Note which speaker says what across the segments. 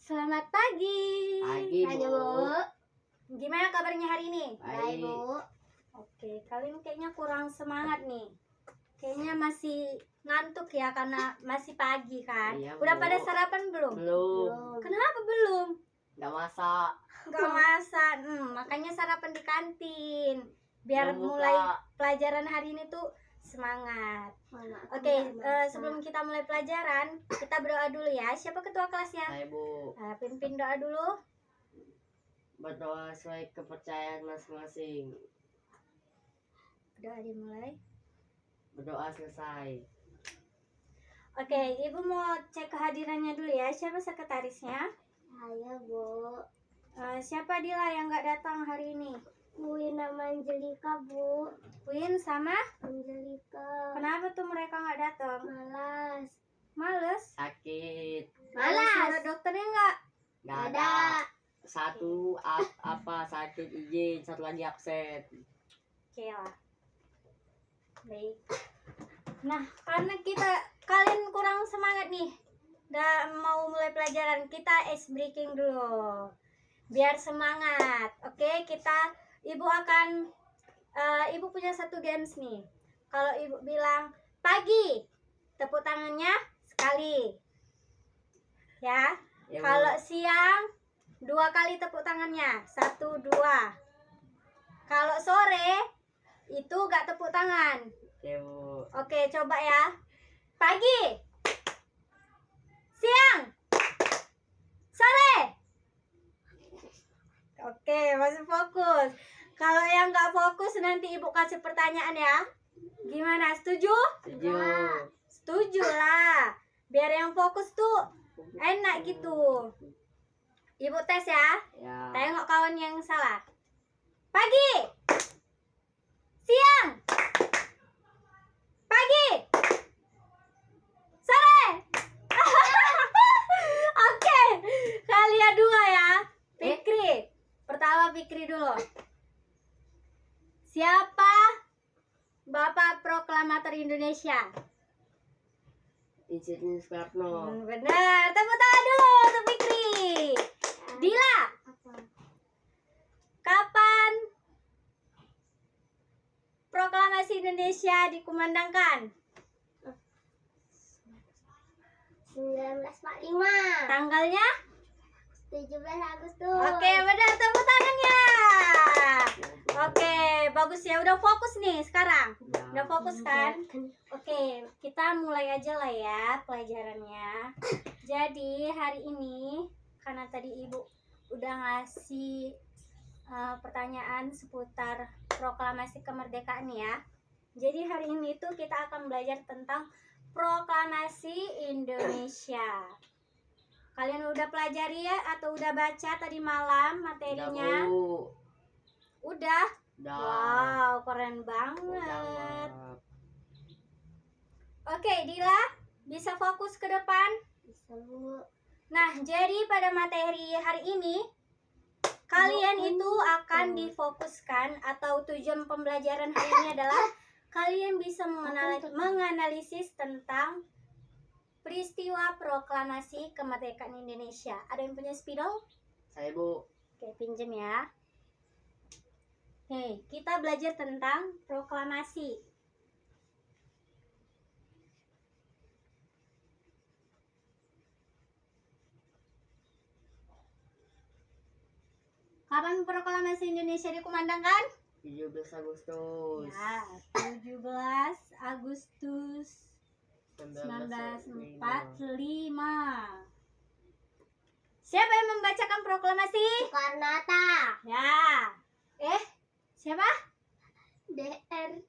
Speaker 1: Selamat pagi.
Speaker 2: Pagi, Bu.
Speaker 1: Gimana kabarnya hari ini?
Speaker 2: Baik, Bu.
Speaker 1: Oke, kalian kayaknya kurang semangat nih. Kayaknya masih ngantuk ya karena masih pagi kan?
Speaker 2: Iya,
Speaker 1: Udah
Speaker 2: Bu.
Speaker 1: pada sarapan belum?
Speaker 2: Belum.
Speaker 1: Kenapa belum?
Speaker 2: Nggak masak.
Speaker 1: Gak masak. Makanya sarapan di kantin. Biar
Speaker 2: Belum buka.
Speaker 1: mulai pelajaran hari ini tuh semangat. Oke, sebelum kita mulai pelajaran, kita berdoa dulu ya. Siapa ketua kelasnya?
Speaker 2: Saya, Bu.
Speaker 1: Pimpin doa dulu.
Speaker 2: Berdoa sesuai kepercayaan masing-masing.
Speaker 1: Doa dimulai.
Speaker 2: Berdoa selesai.
Speaker 1: Oke, Ibu mau cek kehadirannya dulu ya. Siapa sekretarisnya?
Speaker 3: Saya, Bu.
Speaker 1: Siapa Dila yang nggak datang hari ini?
Speaker 3: Win nama Angelika, Bu.
Speaker 1: Win sama?
Speaker 3: Angelika.
Speaker 1: Kenapa tuh mereka nggak datang?
Speaker 3: Malas.
Speaker 1: Males?
Speaker 2: Sakit.
Speaker 3: Malas.
Speaker 1: Surat dokternya nggak?
Speaker 2: Nggak ada. Satu sakit izin, satu lagi absen.
Speaker 1: Oke lah. Baik. Nah, karena kalian kurang semangat nih. Udah mau mulai pelajaran, kita ice breaking dulu. Biar semangat. Oke, Ibu akan Ibu punya satu games nih. Kalau Ibu bilang pagi, tepuk tangannya sekali. Ya.
Speaker 2: Ya, Bu.
Speaker 1: Kalau siang, 2 kali tepuk tangannya. 1, 2. Kalau sore itu gak tepuk tangan.
Speaker 2: Oke, Bu.
Speaker 1: Oke, coba ya. Pagi, siang, sore. Oke, masih fokus. Kalau yang nggak fokus nanti Ibu kasih pertanyaan ya. Gimana? Setuju?
Speaker 2: Setuju.
Speaker 1: Setuju lah. Biar yang fokus tuh enak gitu. Ibu tes ya.
Speaker 2: Ya.
Speaker 1: Tengok kawan yang salah. Pagi, siang, pagi, sore. Oke, kalian 2 ya. Fikri. Pertama Fikri dulu. Siapa Bapak Proklamator Indonesia?
Speaker 2: Insinyur Soekarno.
Speaker 1: Benar. Tepuk tangan dulu untuk Fikri. Dila,
Speaker 3: Apa?
Speaker 1: kapan Proklamasi Indonesia dikumandangkan?
Speaker 3: 1945.
Speaker 1: Tanggalnya?
Speaker 3: 17 Agustus.
Speaker 1: Oke, benar. Tepuk tangannya. Oke, bagus ya. Udah fokus nih sekarang. Udah fokus kan? Oke, kita mulai aja lah ya pelajarannya. Jadi hari ini karena tadi Ibu udah ngasih pertanyaan seputar proklamasi kemerdekaan ya. Jadi hari ini tuh kita akan belajar tentang proklamasi Indonesia. Kalian udah pelajari ya atau udah baca tadi malam materinya?
Speaker 2: Udah, Bu.
Speaker 1: Udah?
Speaker 2: Udah.
Speaker 1: Wow, keren
Speaker 2: Udah,
Speaker 1: banget.
Speaker 2: Mak.
Speaker 1: Oke, Dila, bisa fokus ke depan?
Speaker 3: Bisa, Bu.
Speaker 1: Nah, jadi pada materi hari ini kalian itu akan difokuskan atau tujuan pembelajaran hari ini adalah kalian bisa menganalisis tentang peristiwa proklamasi kemerdekaan Indonesia. Ada yang punya spidol?
Speaker 2: Saya, Bu.
Speaker 1: Oke, pinjem ya. Oke, kita belajar tentang proklamasi. Kapan proklamasi Indonesia dikumandangkan?
Speaker 2: 17 Agustus.
Speaker 1: Ya, 17 Agustus 1945. Siapa yang membacakan proklamasi?
Speaker 3: Soekarno-Hatta.
Speaker 1: Ya. Siapa?
Speaker 3: DR.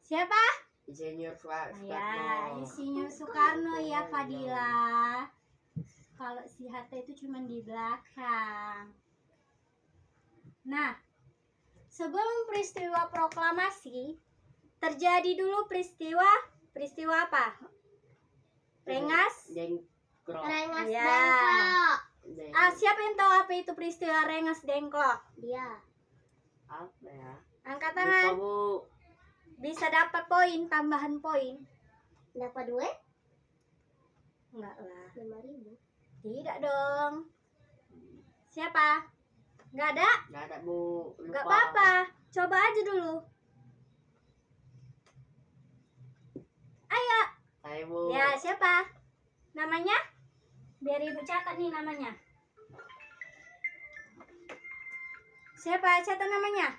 Speaker 1: Siapa?
Speaker 2: Insinyur Soekarno.
Speaker 1: Ya, Insinyur Soekarno ya, Fadila. Kalau si Hatta itu cuma di belakang. Nah, sebelum peristiwa proklamasi terjadi dulu peristiwa apa? Rengas?
Speaker 2: Dengklok.
Speaker 3: Rengas
Speaker 1: Ya.
Speaker 3: Dengklok.
Speaker 1: Siapa yang tahu apa itu peristiwa Rengas Dengklok?
Speaker 3: Dia.
Speaker 2: Apa ya?
Speaker 1: Angkat
Speaker 2: Lupa,
Speaker 1: tangan.
Speaker 2: Bu.
Speaker 1: Bisa dapat poin, tambahan poin.
Speaker 3: Dapat duit?
Speaker 1: Enggak lah.
Speaker 3: 5.000.
Speaker 1: Tidak dong. Siapa? Enggak ada?
Speaker 2: Nggak ada Bu. Lupa.
Speaker 1: Enggak apa-apa. Coba aja dulu. Ayo.
Speaker 2: Ayo Bu.
Speaker 1: Ya, siapa? Namanya? Biar Ibu catat nih namanya. Siapa? Catat namanya.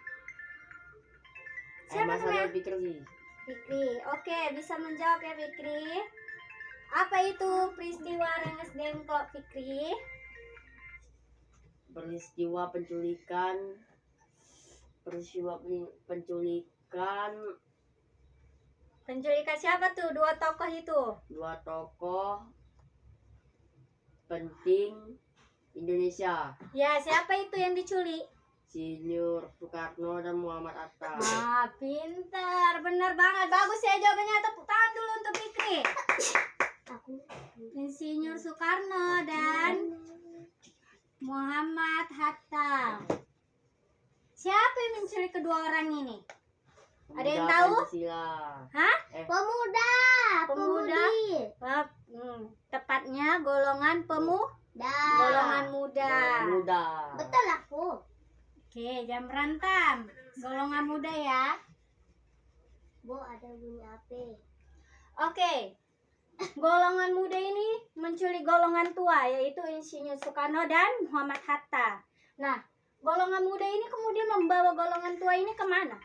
Speaker 1: Siapa
Speaker 2: Mas
Speaker 1: namanya?
Speaker 2: Aldo Fikri.
Speaker 1: Fikri. Oke, bisa menjawab ya Fikri. Apa itu peristiwa Rengas Dengklok, Fikri?
Speaker 2: Peristiwa penculikan.
Speaker 1: Penculikan siapa tuh? Dua tokoh itu.
Speaker 2: Dua tokoh penting Indonesia.
Speaker 1: Ya, siapa itu yang diculik?
Speaker 2: Insinyur Soekarno dan Muhammad Hatta.
Speaker 1: Ah, pintar. Benar banget. Bagus ya jawabannya. Tepuk tangan dulu untuk Fikri.
Speaker 3: Aku.
Speaker 1: Insinyur Soekarno dan Muhammad Hatta. Siapa yang menculik kedua orang ini? Ada yang
Speaker 2: Pemuda
Speaker 1: tahu?
Speaker 2: Pancasila.
Speaker 1: Hah?
Speaker 3: Pemuda.
Speaker 1: Pemuda?
Speaker 3: Pemudi.
Speaker 1: Tepatnya golongan
Speaker 3: Da.
Speaker 1: golongan muda.
Speaker 2: Muda.
Speaker 3: Betul aku.
Speaker 1: Oke, jangan berantem. Golongan muda ya.
Speaker 3: Bu, ada bunyi apa?
Speaker 1: Oke. Golongan muda ini menculik golongan tua, yaitu Insinyur Soekarno dan Muhammad Hatta. Nah, golongan muda ini kemudian membawa golongan tua ini kemana?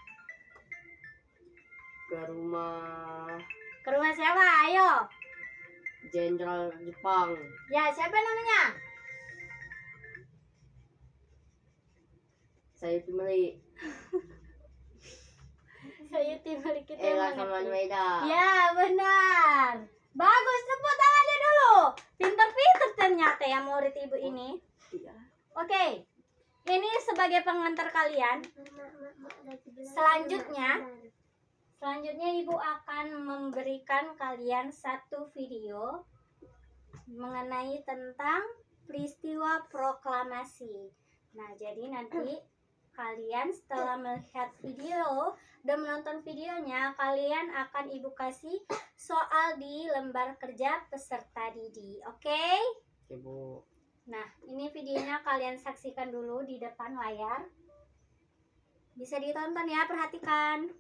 Speaker 2: Ke rumah
Speaker 1: Ke rumah siapa? Ayo.
Speaker 2: Jenderal Jepang.
Speaker 1: Ya, siapa namanya?
Speaker 2: Saya Timeli.
Speaker 1: Saya Timali kita
Speaker 2: Samanweda.
Speaker 1: Ya, benar. Bagus, tepuk tangannya dulu. Pintar-pintar ternyata ya murid ibu ini.
Speaker 2: Iya.
Speaker 1: Oke. Ini sebagai pengantar kalian. Selanjutnya ibu akan memberikan kalian satu video mengenai tentang peristiwa proklamasi. Nah, jadi nanti kalian setelah melihat video dan menonton videonya, kalian akan ibu kasih soal di lembar kerja peserta didik. Oke?
Speaker 2: Oke, Bu.
Speaker 1: Nah, ini videonya kalian saksikan dulu di depan layar. Bisa ditonton ya, perhatikan.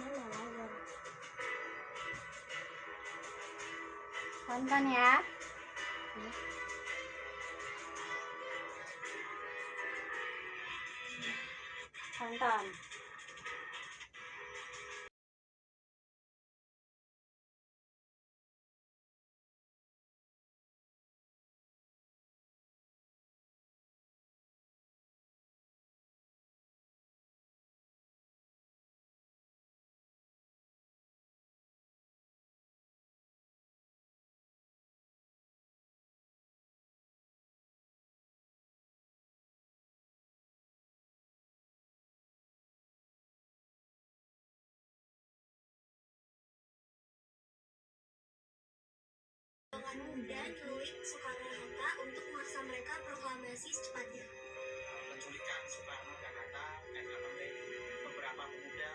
Speaker 1: Mana layar? Tonton ya. Tonton.
Speaker 4: Golongan muda nyulik Soekarno-Hatta untuk memaksa mereka proklamasi secepatnya.
Speaker 5: Penculikan Soekarno dan Hatta dan beberapa pemuda.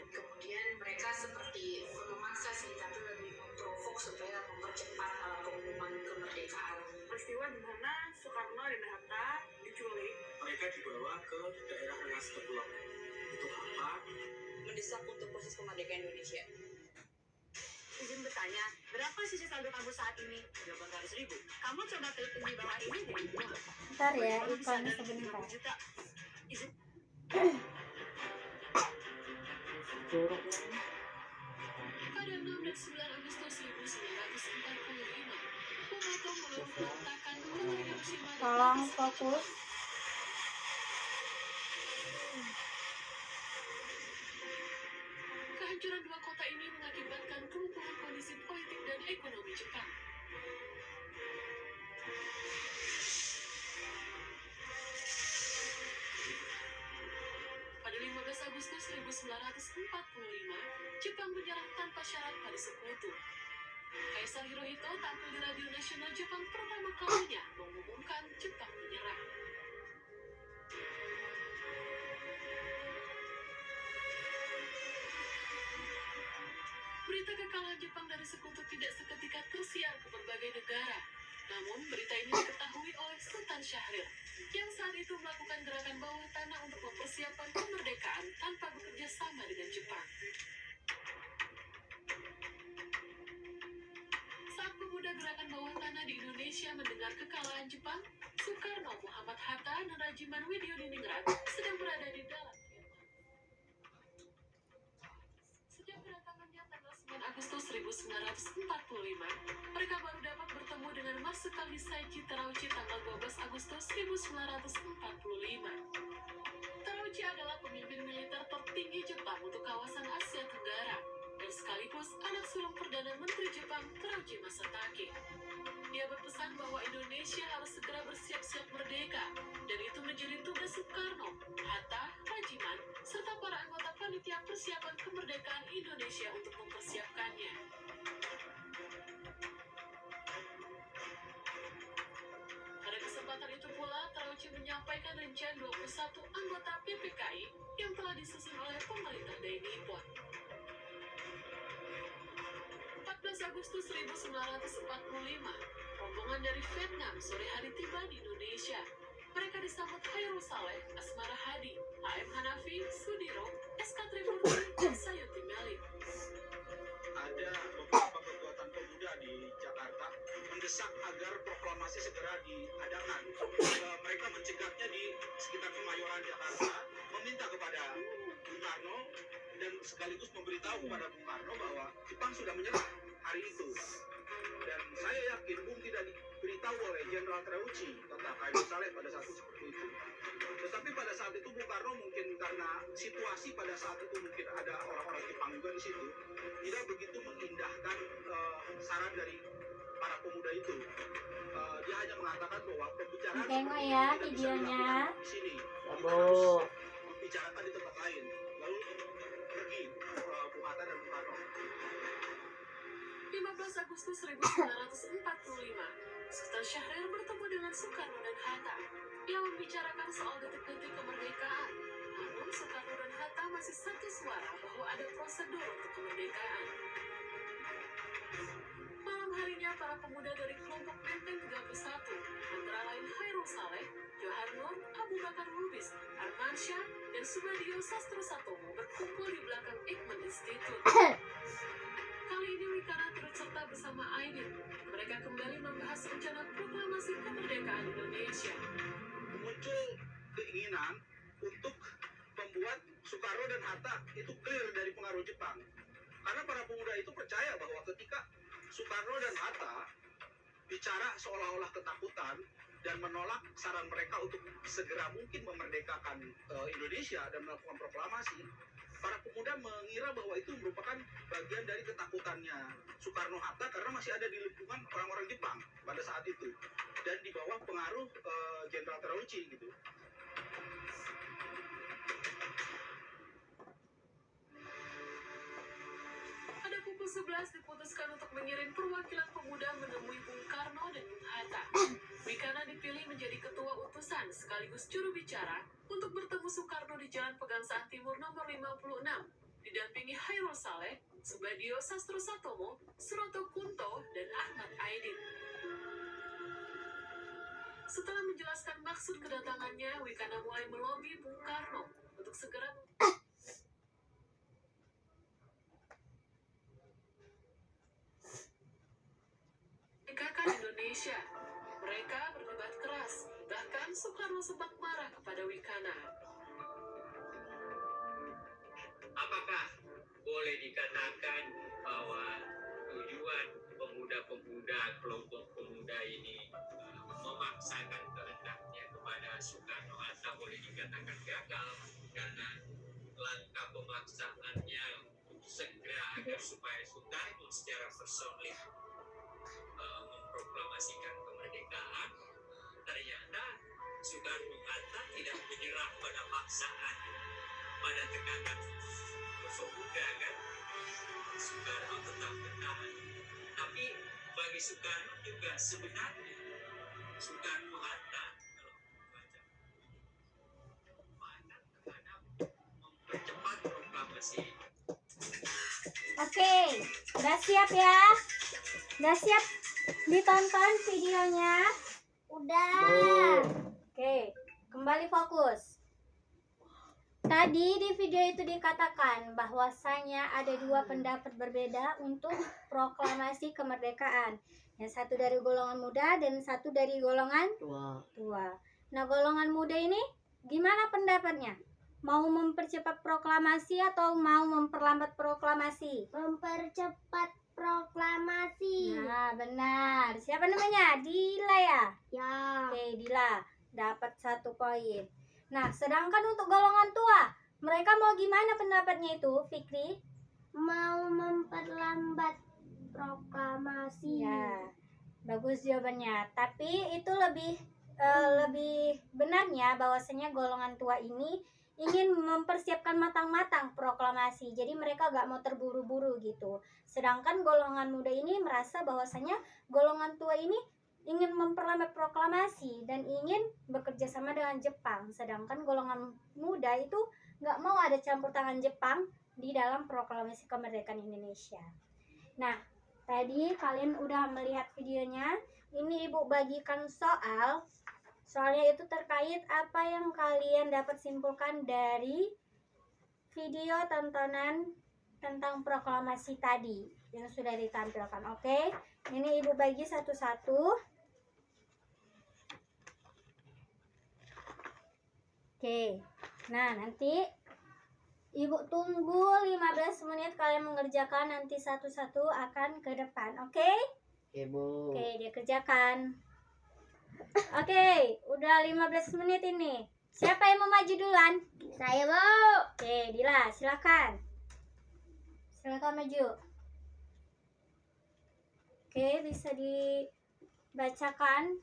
Speaker 6: Kemudian mereka seperti memaksa sih, tapi lebih memprovok supaya mempercepat pengumuman kemerdekaan.
Speaker 7: Peristiwa di mana Soekarno dan Hatta diculik.
Speaker 5: Mereka dibawa ke daerah Rengas Dengklok. Untuk apa?
Speaker 6: Mendesak untuk proses kemerdekaan Indonesia.
Speaker 7: Izin bertanya, berapa sisa saldo kamu saat ini?
Speaker 5: 800.000.
Speaker 7: Kamu coba klik di bawah ini deh.
Speaker 1: Bentar ya,
Speaker 7: Kamu bisa
Speaker 1: iklannya
Speaker 7: ada
Speaker 1: sebentar.
Speaker 7: 30 juta. Izin
Speaker 2: Jorok.
Speaker 6: Pada 6 dan 9 Agustus 1945, Bung Karno memerintahkan gubernur Hiroshima dan
Speaker 1: Tolong
Speaker 6: Nagasaki.
Speaker 1: fokus.
Speaker 6: Kehancuran dua kota ini mengakibatkan kelumpuhan kondisi politik dan ekonomi Jepang. Pada 15 Agustus 1945, Jepang menyerah tanpa syarat pada Sekutu. Kaisar Hirohito tampil di radio nasional Jepang pertama kalinya mengumumkan Jepang menyerah. Berita kekalahan Jepang dari sekutu tidak seketika tersiar ke berbagai negara. Namun, berita ini diketahui oleh Sultan Syahrir, yang saat itu melakukan gerakan bawah tanah untuk mempersiapkan kemerdekaan tanpa bekerja sama dengan Jepang. Saat pemuda gerakan bawah tanah di Indonesia mendengar kekalahan Jepang, Soekarno, Muhammad Hatta, dan Rajiman Widyodiningrat sedang berada di dalam Vietnam. Sejak kedatangannya tanggal 9 Agustus 1945, mereka baru dapat bertemu dengan Marsikal Hisaichi Terauchi tanggal 12 Agustus 1945. Terauchi adalah pemimpin militer tertinggi Jepang untuk kawasan Asia Tenggara dan sekaligus anak sulung Perdana Menteri Jepang Terauchi Masatake. Dia berpesan bahwa Indonesia harus segera bersiap-siap merdeka, dan itu menjadi tugas Soekarno, Hatta, Rajiman, serta para anggota panitia persiapan kemerdekaan Indonesia untuk mempersiapkannya. Pada kesempatan itu pula, Terauchi menyampaikan rincian 21 anggota PPKI yang telah disusun oleh pemerintah Dai Nippon. 14 Agustus 1945, rombongan dari Vietnam sore hari tiba di Indonesia. Mereka disambut Khairul Saleh, Asmara Hadi, HM Hanafi, Sudiro, SK Trimurti, dan Sayuti Melin.
Speaker 5: Ada beberapa kekuatan pemuda di Jakarta mendesak agar proklamasi segera diadakan. Mereka mencegahnya di sekitar Kemayoran Jakarta, meminta kepada Bung Karno dan sekaligus memberitahu kepada Bung Karno bahwa Jepang sudah menyerah hari itu. Dan saya yakin Bung tidak diberitahu oleh Jenderal Terauchi tentang Khairul Saleh pada saat itu seperti itu. Tetapi pada saat itu Bung Karno mungkin karena situasi pada saat itu mungkin ada orang-orang Jepang juga di situ, tidak begitu mengindahkan saran dari para pemuda itu. Dia hanya mengatakan bahwa pembicaraan
Speaker 1: Tengok
Speaker 5: seperti
Speaker 1: ya
Speaker 5: ini tidak bisa
Speaker 1: videonya.
Speaker 5: dilakukan di sini. Kita
Speaker 2: Bu.
Speaker 5: harus membicarakan di tempat lain. Lalu pergi Bung Hatta dan Bung Karno.
Speaker 6: 15 Agustus 1945, Sultan Syahrir bertemu dengan Soekarno dan Hatta. Ia membicarakan soal detik-detik kemerdekaan. Namun Soekarno dan Hatta masih satu suara bahwa ada prosedur untuk kemerdekaan. Malam harinya para pemuda dari kelompok Benteng 31, antara lain Khairul Saleh, Johar Nur, Abu Bakar Lubis, Arman Shah, dan Subadio Sastro Satomo berkumpul di belakang Ekman Institute. Kali ini Wikana turut serta bersama Aidit. Mereka kembali membahas rencana proklamasi kemerdekaan Indonesia.
Speaker 5: Muncul keinginan untuk membuat Soekarno dan Hatta itu clear dari pengaruh Jepang. Karena para pemuda itu percaya bahwa ketika Soekarno dan Hatta bicara seolah-olah ketakutan dan menolak saran mereka untuk segera mungkin memerdekakan Indonesia dan melakukan proklamasi, para pemuda mengira bahwa itu merupakan bagian dari ketakutannya Soekarno-Hatta karena masih ada di lingkungan orang-orang Jepang pada saat itu dan di bawah pengaruh Jenderal Terauchi gitu.
Speaker 6: Pada pukul 11 diputuskan untuk mengirim perwakilan pemuda menemui Bung Karno dan Bung Hatta. Wikana dipilih menjadi ketua utusan sekaligus juru bicara untuk bertemu Soekarno di Jalan Pegangsaan Timur nomor 56, didampingi Khairul Saleh, Subadio Sastro Satomo, Suroto Kunto, dan Ahmad Aidit. Setelah menjelaskan maksud kedatangannya, Wikana mulai melobi Bung Karno untuk segera memerdekakan Indonesia. Mereka berdebat keras, bahkan Soekarno sempat marah kepada Wikana.
Speaker 8: Apakah boleh dikatakan bahwa tujuan pemuda-pemuda, kelompok pemuda ini memaksakan kehendaknya kepada Soekarno-Hatta boleh dikatakan gagal karena langkah pemaksaannya untuk segera agar supaya Soekarno secara personil memproklamasikan kemerdekaan, ternyata Soekarno-Hatta tidak menyerah pada paksaan, pada tekanan pemuda kan. Soekarno tetap bertahan, tapi bagi Soekarno juga sebenarnya Soekarno-Hatta kalau membaca semangat terhadap mempercepat proklamasi
Speaker 1: Oke, udah siap ya? Udah siap ditonton videonya?
Speaker 3: Udah.
Speaker 1: Oke, kembali fokus. Tadi di video itu dikatakan bahwasanya ada dua pendapat berbeda untuk proklamasi kemerdekaan. Yang satu dari golongan muda dan satu dari golongan tua. Nah, golongan muda ini gimana pendapatnya? Mau mempercepat proklamasi atau mau memperlambat proklamasi?
Speaker 3: Mempercepat proklamasi.
Speaker 1: Nah, benar. Siapa namanya? Dila ya?
Speaker 3: Ya.
Speaker 1: Oke, Dila dapat 1 poin. Nah, sedangkan untuk golongan tua, mereka mau gimana pendapatnya itu, Fikri?
Speaker 3: Mau memperlambat proklamasi.
Speaker 1: Ya, bagus jawabannya. Tapi itu lebih benarnya bahwasanya golongan tua ini ingin mempersiapkan matang-matang proklamasi. Jadi mereka gak mau terburu-buru gitu. Sedangkan golongan muda ini merasa bahwasanya golongan tua ini ingin memperlambat proklamasi dan ingin bekerja sama dengan Jepang. Sedangkan golongan muda itu gak mau ada campur tangan Jepang di dalam proklamasi kemerdekaan Indonesia. Nah, tadi kalian udah melihat videonya. Ini Ibu bagikan soal. Soalnya itu terkait apa yang kalian dapat simpulkan dari video tontonan tentang proklamasi tadi yang sudah ditampilkan. Oke, ini Ibu bagi satu-satu. Oke, nah nanti Ibu tunggu 15 menit kalian mengerjakan, nanti satu-satu akan ke depan. Oke?
Speaker 2: Oke, Bu.
Speaker 1: Oke, dia kerjakan. Oke, udah 15 menit ini. Siapa yang mau maju duluan?
Speaker 3: Saya, Bu.
Speaker 1: Oke, Dila, silakan. Silakan maju. Oke, bisa dibacakan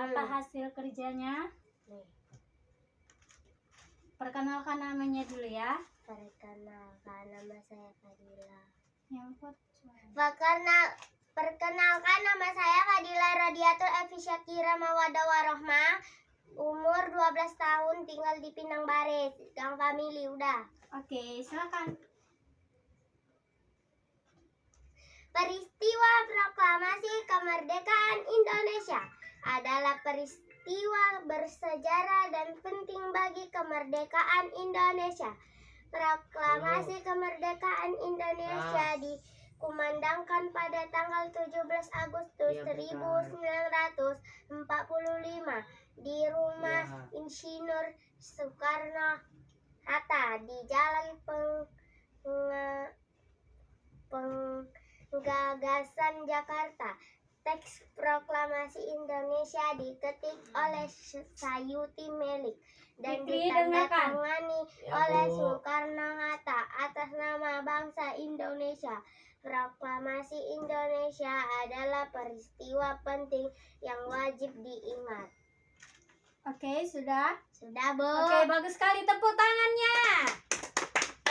Speaker 1: apa hasil kerjanya? Perkenalkan namanya dulu ya.
Speaker 3: Perkenalkan, nama saya Fadila.
Speaker 1: Yang kuat suara.
Speaker 3: Perkenalkan, nama saya Fadila Radiatul Evi Syakira Mawadah Warohmah. Umur 12 tahun, tinggal di Pinang Baris, Gang Family. Udah.
Speaker 1: Oke, silakan.
Speaker 3: Peristiwa proklamasi kemerdekaan Indonesia adalah peristiwa bersejarah dan penting bagi kemerdekaan Indonesia. Proklamasi kemerdekaan Indonesia dikumandangkan pada tanggal 17 Agustus 1945 di rumah Insinyur Soekarno-Hatta di Jalan Penggagasan, Jakarta. Teks proklamasi Indonesia diketik oleh Sayuti Melik dan ditandatangani oleh Soekarno-Hatta atas nama bangsa Indonesia. Proklamasi Indonesia adalah peristiwa penting yang wajib diingat.
Speaker 1: Oke, sudah?
Speaker 3: Sudah, Bu.
Speaker 1: Oke, bagus sekali, tepuk tangannya.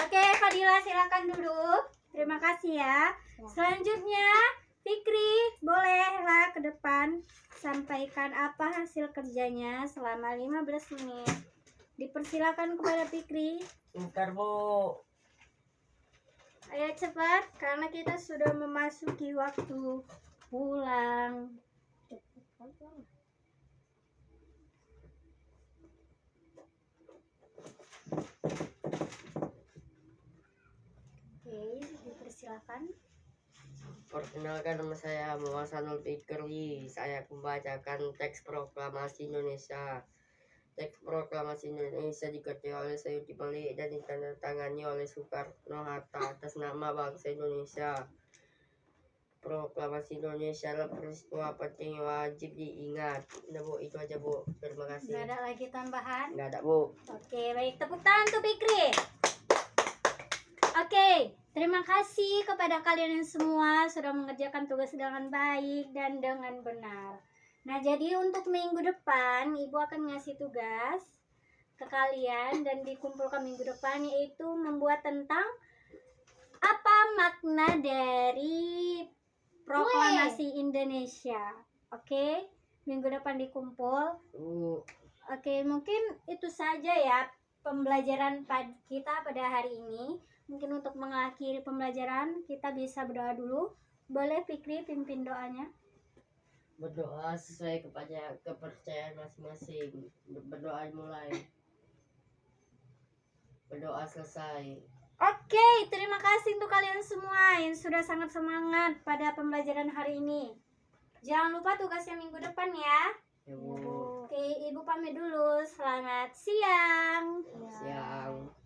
Speaker 1: Oke, Fadila silakan duduk. Terima kasih ya. Selanjutnya, Fikri, bolehlah ke depan sampaikan apa hasil kerjanya selama 15 menit. Dipersilakan kepada Fikri.
Speaker 2: Bentar, Bu.
Speaker 1: Ayo cepat, karena kita sudah memasuki waktu pulang. Oke, dipersilakan.
Speaker 2: Perkenalkan, nama saya Muhammad Sanul Fikri. Saya membacakan teks proklamasi Indonesia. Teks proklamasi Indonesia diketik oleh Sayuti Melik dan ditandatangani oleh Soekarno-Hatta atas nama bangsa Indonesia. Proklamasi Indonesia adalah peristiwa penting yang wajib diingat. Nah, Bu, itu aja, Bu. Terima kasih.
Speaker 1: Nggak ada lagi tambahan?
Speaker 2: Nggak ada, Bu.
Speaker 1: Oke, baik. Tepuk tangan untuk Fikri. Oke, terima kasih kepada kalian yang semua sudah mengerjakan tugas dengan baik dan dengan benar. Nah, jadi untuk minggu depan, Ibu akan ngasih tugas ke kalian dan dikumpulkan minggu depan, yaitu membuat tentang apa makna dari proklamasi Indonesia. Oke, minggu depan dikumpul. Oke, mungkin itu saja ya pembelajaran kita pada hari ini. Mungkin untuk mengakhiri pembelajaran kita bisa berdoa dulu. Boleh Fikri pimpin doanya?
Speaker 2: Berdoa sesuai kepada kepercayaan masing-masing. Berdoa mulai. Berdoa selesai.
Speaker 1: Oke, terima kasih untuk kalian semua yang sudah sangat semangat pada pembelajaran hari ini. Jangan lupa tugasnya minggu depan ya.
Speaker 2: Ya, Bu.
Speaker 1: Oke, Ibu pamit dulu. Selamat siang.
Speaker 2: Siang.